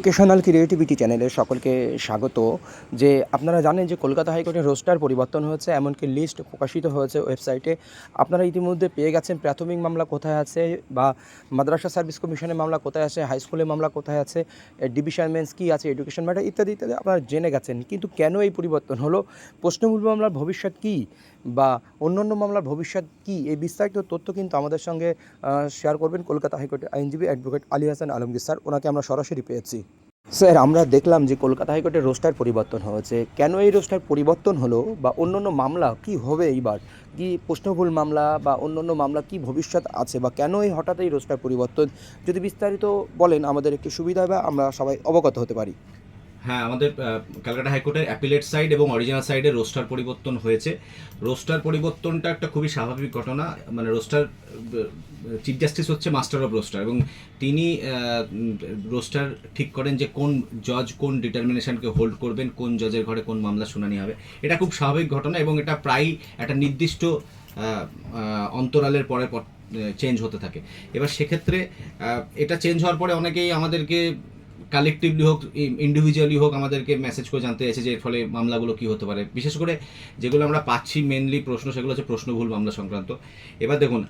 Educational creativity চ্যানেলে সকলকে স্বাগত। যে আপনারা জানেন যে কলকাতা হাইকোর্টের রোস্টার পরিবর্তন হয়েছে, এমনকি লিস্ট প্রকাশিত হয়েছে ওয়েবসাইটে। আপনারা ইতিমধ্যে পেয়ে গেছেন প্রাথমিক মামলা কোথায় আছে, বা মাদ্রাসা সার্ভিস কমিশনের মামলা কোথায় আছে, হাই স্কুলের মামলা কোথায় আছে, ডিভিশন বেঞ্চ কী আছে, এডুকেশন ম্যাটার ইত্যাদি ইত্যাদি আপনারা জেনে গেছেন। কিন্তু কেন এই পরিবর্তন হলো, প্রশ্নমূল মামলার ভবিষ্যৎ কী, বা অন্যান্য মামলার ভবিষ্যৎ কী, এই বিস্তারিত তথ্য কিন্তু আমাদের সঙ্গে শেয়ার করবেন কলকাতা হাইকোর্টের আইনজীবী অ্যাডভোকেট আলী হাসান আলমগীর স্যার। ওনাকে আমরা সরাসরি পেয়েছি। স্যার, আমরা দেখলাম যে কলকাতা হাইকোর্টের রোস্টার পরিবর্তন হয়েছে। কেন এই রোস্টার পরিবর্তন হলো, বা অন্যান্য মামলা কি হবে এইবার, কি প্রশ্নভুল মামলা বা অন্যান্য মামলা কি ভবিষ্যৎ আছে, বা কেন এই হঠাৎ এই রোস্টার পরিবর্তন, যদি বিস্তারিত বলেন আমাদের একটু সুবিধা হবে, আমরা সবাই অবগত হতে পারি। হ্যাঁ, আমাদের ক্যালকাটা হাইকোর্টের অ্যাপিলেট সাইড এবং অরিজিনাল সাইডের রোস্টার পরিবর্তন হয়েছে। রোস্টার পরিবর্তনটা একটা খুবই স্বাভাবিক ঘটনা। মানে রোস্টার চিফ জাস্টিস হচ্ছে মাস্টার অফ রোস্টার, এবং তিনি রোস্টার ঠিক করেন যে কোন জজ কোন ডিটারমিনেশনকে হোল্ড করবেন, কোন জজের ঘরে কোন মামলা শুনানি হবে। এটা খুব স্বাভাবিক ঘটনা, এবং এটা প্রায় একটা নির্দিষ্ট অন্তরালের পরে চেঞ্জ হতে থাকে। এবার সেক্ষেত্রে এটা চেঞ্জ হওয়ার পরে অনেকেই আমাদেরকে কালেকটিভলি হোক ইন্ডিভিজুয়ালি হোক আমাদেরকে মেসেজ করে জানতে চাইছে যে এর ফলে মামলাগুলো কী হতে পারে। বিশেষ করে যেগুলো আমরা পাচ্ছি মেনলি প্রশ্ন, সেগুলো হচ্ছে প্রশ্নভুল মামলা সংক্রান্ত। এবার দেখুন,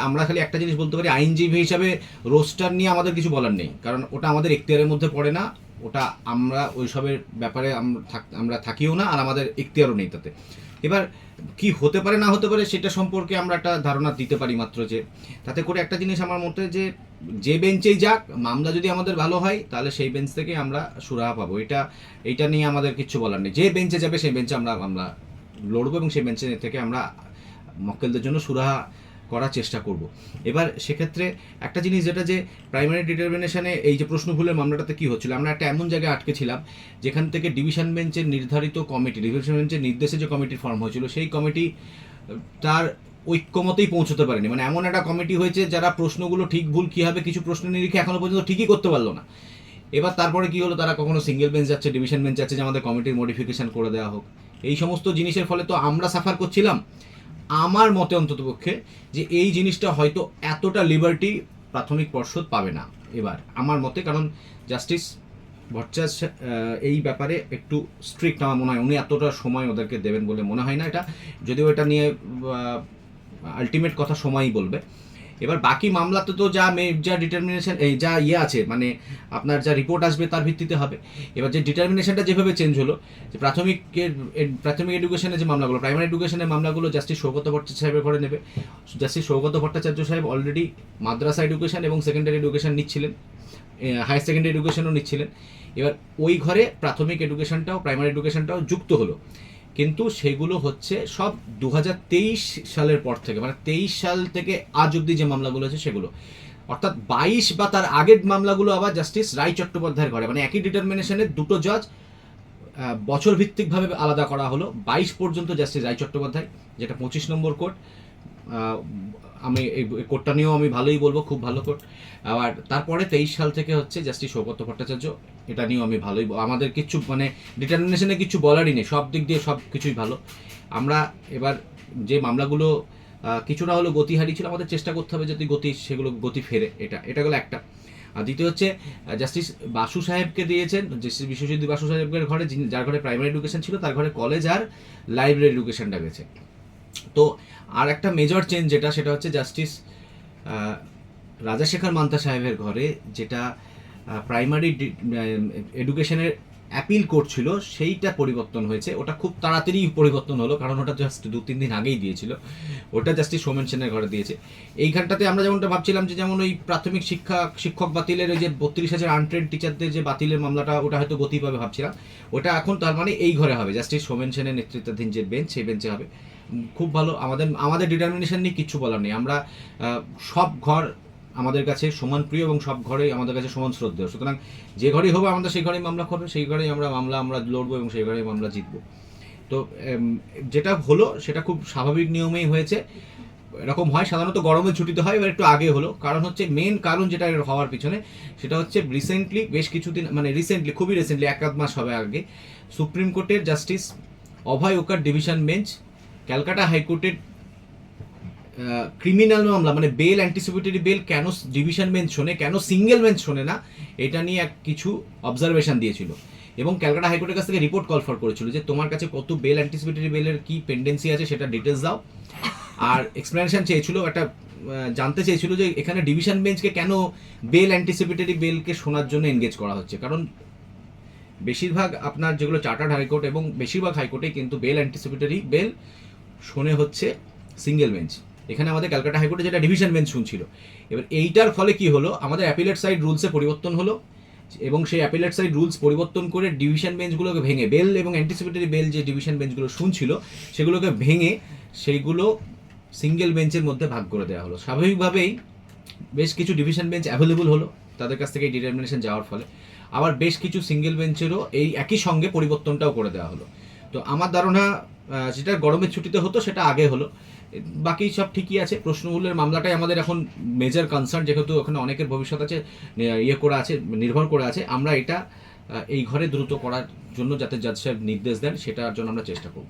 আমরা খালি একটা জিনিস বলতে পারি, আইনজীবী হিসাবে রোস্টার নিয়ে আমাদের কিছু বলার নেই, কারণ ওটা আমাদের এখতিয়ারের মধ্যে পড়ে না। ওটা আমরা ওইসবের ব্যাপারে আমরা থাকিও না, আর আমাদের এখতিয়ারও নেই তাতে। এবার কি হতে পারে না হতে পারে সেটা সম্পর্কে আমরা একটা ধারণা দিতে পারি মাত্র, যে তাতে করে একটা জিনিস আমার মতে, যে বেঞ্চেই যাক মামলা যদি আমাদের ভালো হয় তাহলে সেই বেঞ্চ থেকে আমরা সুরাহা পাবো। এইটা নিয়ে আমাদের কিচ্ছু বলার নেই। যে বেঞ্চে যাবে সেই বেঞ্চে আমরা লড়বো, এবং সেই বেঞ্চে থেকে আমরা মক্কেলদের জন্য সুরাহা করার চেষ্টা করব। এবার সেক্ষেত্রে একটা জিনিস, যেটা যে প্রাইমারি ডিটারমিনেশনে এই যে প্রশ্নভুলের মামলাটাতে কী হচ্ছিল, আমরা একটা এমন জায়গায় আটকে ছিলাম যেখান থেকে ডিভিশন বেঞ্চের নির্ধারিত কমিটি, ডিভিশন বেঞ্চের নির্দেশে যে কমিটির ফর্ম হয়েছিল, সেই কমিটি তার ঐক্যমতেই পৌঁছতে পারেনি। মানে এমন একটা কমিটি হয়েছে যারা প্রশ্নগুলো ঠিক ভুল কী হবে কিছু প্রশ্ন নিরীক্ষে এখনো পর্যন্ত ঠিকই করতে পারলো না। এবার তারপরে কি হলো, তারা কখনো সিঙ্গেল বেঞ্চ যাচ্ছে, ডিভিশন বেঞ্চ যাচ্ছে যে আমাদের কমিটির মডিফিকেশন করে দেওয়া হোক। এই সমস্ত জিনিসের ফলে তো আমরা সাফার করছিলাম। আমার মতে অন্ততপক্ষে যে এই জিনিসটা হয়তো এতটা লিবার্টি প্রাথমিক পর্ষদ পাবে না এবার, আমার মতে। কারণ জাস্টিস ভট্টাচার্য এই ব্যাপারে একটু স্ট্রিক্ট আমার মনে হয়। উনি এতটা সময় ওদেরকে দেবেন বলে মনে হয় না। এটা যদিও এটা নিয়ে আলটিমেট কথা সময়ই বলবে। এবার বাকি মামলাতে তো যা ডিটারমিনেশন যা আছে, মানে আপনার যা রিপোর্ট আসবে তার ভিত্তিতে হবে। এবার যে ডিটারমিনেশনটা যেভাবে চেঞ্জ হলো, যে প্রাথমিক এডুকেশনের যে মামলাগুলো, প্রাইমারি এডুকেশনের মামলাগুলো জাস্টিস সৌগত ভট্টাচার্য সাহেবের ঘরে নেবে। জাস্টিস সৌগত ভট্টাচার্য সাহেব অলরেডি মাদ্রাসা এডুকেশন এবং সেকেন্ডারি এডুকেশন নিচ্ছিলেন, হায়ার সেকেন্ডারি এডুকেশনও নিচ্ছিলেন। এবার ওই ঘরে প্রাথমিক এডুকেশনটাও প্রাইমারি এডুকেশনটাও যুক্ত হলো, কিন্তু সেগুলো হচ্ছে সব 2023 সালের পর থেকে, মানে 23 সাল থেকে আজ অব্দি যে মামলাগুলো আছে সেগুলো, অর্থাৎ 22 বা তার আগের মামলাগুলো আবার জাস্টিস রায় চট্টোপাধ্যায়ের ঘরে, মানে একই ডিটারমিনেশনের দুটো জজ বছর ভিত্তিকভাবে আলাদা করা হলো। 22 পর্যন্ত জাস্টিস রায় চট্টোপাধ্যায়, যেটা 25 নম্বর কোর্ট। আমি এই কোর্টটা নিয়েও আমি ভালোই বলবো, খুব ভালো কোর্ট। আবার তারপরে 23 সাল থেকে হচ্ছে জাস্টিস সৌগত ভট্টাচার্য, এটা নিয়েও আমি ভালোই, আমাদের কিচ্ছু মানে ডিটারমিনেশনে কিছু বলারই নেই, সব দিক দিয়ে সব কিছুই ভালো। আমরা এবার যে মামলাগুলো কিছুটা হলো গতি হারিয়েছিল, আমাদের চেষ্টা করতে হবে যাতে সেগুলো গতি ফেরে। এটা গেলো একটা। আর দ্বিতীয় হচ্ছে জাস্টিস বাসু সাহেবকে দিয়েছেন, জাস্টিস বিশ্বজিৎ বাসু সাহেবের ঘরে, যার ঘরে প্রাইমারি এডুকেশন ছিল, তার ঘরে কলেজ আর লাইব্রেরি এডুকেশনটা গেছে। তো আর একটা মেজর চেঞ্জ সেটা হচ্ছে জাস্টিস রাজাশেখর মান্তা সাহেবের ঘরে, যেটা প্রাইমারি এডুকেশনের অ্যাপিল কোর্ট ছিল, সেইটা পরিবর্তন হয়েছে। ওটা খুব তাড়াতাড়ি পরিবর্তন হলো, কারণ ওটা জাস্ট 2-3 দিন আগেই দিয়েছিল। ওটা জাস্টিস সোমেন সেনের ঘরে দিয়েছে। এইখানটাতে আমরা যেমনটা ভাবছিলাম যে যেমন ওই প্রাথমিক শিক্ষক বাতিলের ওই যে 32,000 আনট্রেন্ড টিচারদের যে বাতিলের মামলাটা, ওটা হয়তো গতি পাবে ভাবছিলাম, ওটা এখন তার মানে এই ঘরে হবে, জাস্টিস সোমেন সেনের নেতৃত্বাধীন যে বেঞ্চ, সেই বেঞ্চে হবে। খুব ভালো। আমাদের ডিটারমিনেশন নিয়ে কিচ্ছু বলার নেই। আমরা সব ঘর আমাদের কাছে সমান প্রিয়, এবং সব ঘরেই আমাদের কাছে সমান শ্রদ্ধেয়। সুতরাং যে ঘরেই হবে আমাদের সেই ঘরেই মামলা করবে, সেই ঘরেই আমরা লড়বো, এবং সেই ঘরেই মামলা জিতবো। তো যেটা হলো সেটা খুব স্বাভাবিক নিয়মেই হয়েছে। এরকম হয় সাধারণত গরমের ছুটিতে হয়, এবার একটু আগে হলো। কারণ হচ্ছে, মেন কারণ যেটা হওয়ার পিছনে, সেটা হচ্ছে রিসেন্টলি, বেশ কিছুদিন, মানে খুবই রিসেন্টলি 1-1 মাস হবে আগে, সুপ্রিম কোর্টের জাস্টিস অভয় ওকার ডিভিশন বেঞ্চ ক্যালকাটা হাইকোর্টের ক্রিমিনাল মামলা মানে বেল অ্যান্টিসিপেটরি বেল কেন ডিভিশন বেঞ্চ শোনে, কেন সিঙ্গেল বেঞ্চ শোনে না, এটা নিয়ে কিছু অবজারভেশন দিয়েছিল এবং ক্যালকাটা হাইকোর্টের কাছ থেকে রিপোর্ট কল ফর করেছিল যে তোমার কাছে কত বেল অ্যান্টিসিপেটরি বেলের কি পেন্ডেন্সি আছে সেটা ডিটেলস দাও। আর এক্সপ্লেনেশন চেয়েছিল, একটা জানতে চেয়েছিল যে এখানে ডিভিশন বেঞ্চকে কেন বেল অ্যান্টিসিপেটরি বেলকে শোনার জন্য এনগেজ করা হচ্ছে, কারণ বেশিরভাগ আপনার যেগুলো চার্টার্ড হাইকোর্ট এবং বেশিরভাগ হাইকোর্টে কিন্তু বেল অ্যান্টিসিপেটরি বেল শোনে হচ্ছে সিঙ্গেল বেঞ্চ। এখানে আমাদের ক্যালকাটা হাইকোর্টে যেটা ডিভিশন বেঞ্চ শুনছিল। এবার এইটার ফলে কি হলো, আমাদের অ্যাপিলেট সাইড রুলসে পরিবর্তন হলো এবং সেই অ্যাপিলেট সাইড রুলস পরিবর্তন করে ডিভিশন বেঞ্চগুলোকে ভেঙে বেল এবং অ্যান্টিসিপেটরি বেল যে ডিভিশন বেঞ্চগুলো শুনছিল সেগুলোকে ভেঙে সেইগুলো সিঙ্গেল বেঞ্চের মধ্যে ভাগ করে দেওয়া হলো। স্বাভাবিকভাবেই বেশ কিছু ডিভিশন বেঞ্চ অ্যাভেলেবল হলো তাদের কাছ থেকে এই ডিটারমিনেশন যাওয়ার ফলে, আবার বেশ কিছু সিঙ্গেল বেঞ্চেরও এই একই সঙ্গে পরিবর্তনটাও করে দেওয়া হলো। তো আমার ধারণা যেটা গরমের ছুটিতে হতো সেটা আগে হলো, বাকি সব ঠিকই আছে। প্রশ্নমূলের মামলাটাই আমাদের এখন মেজর কনসার্ন, যেহেতু ওখানে অনেকের ভবিষ্যৎ আছে, করে আছে, নির্ভর করে আছে। আমরা এটা এই ঘরে দ্রুত করার জন্য যাতে জাজ সাহেব নির্দেশ দেন সেটার জন্য আমরা চেষ্টা করব।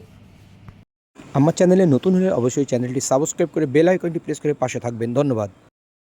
আমার চ্যানেলে নতুন হলে অবশ্যই চ্যানেলটি সাবস্ক্রাইব করে বেল আইকনটি প্রেস করে পাশে থাকবেন। ধন্যবাদ।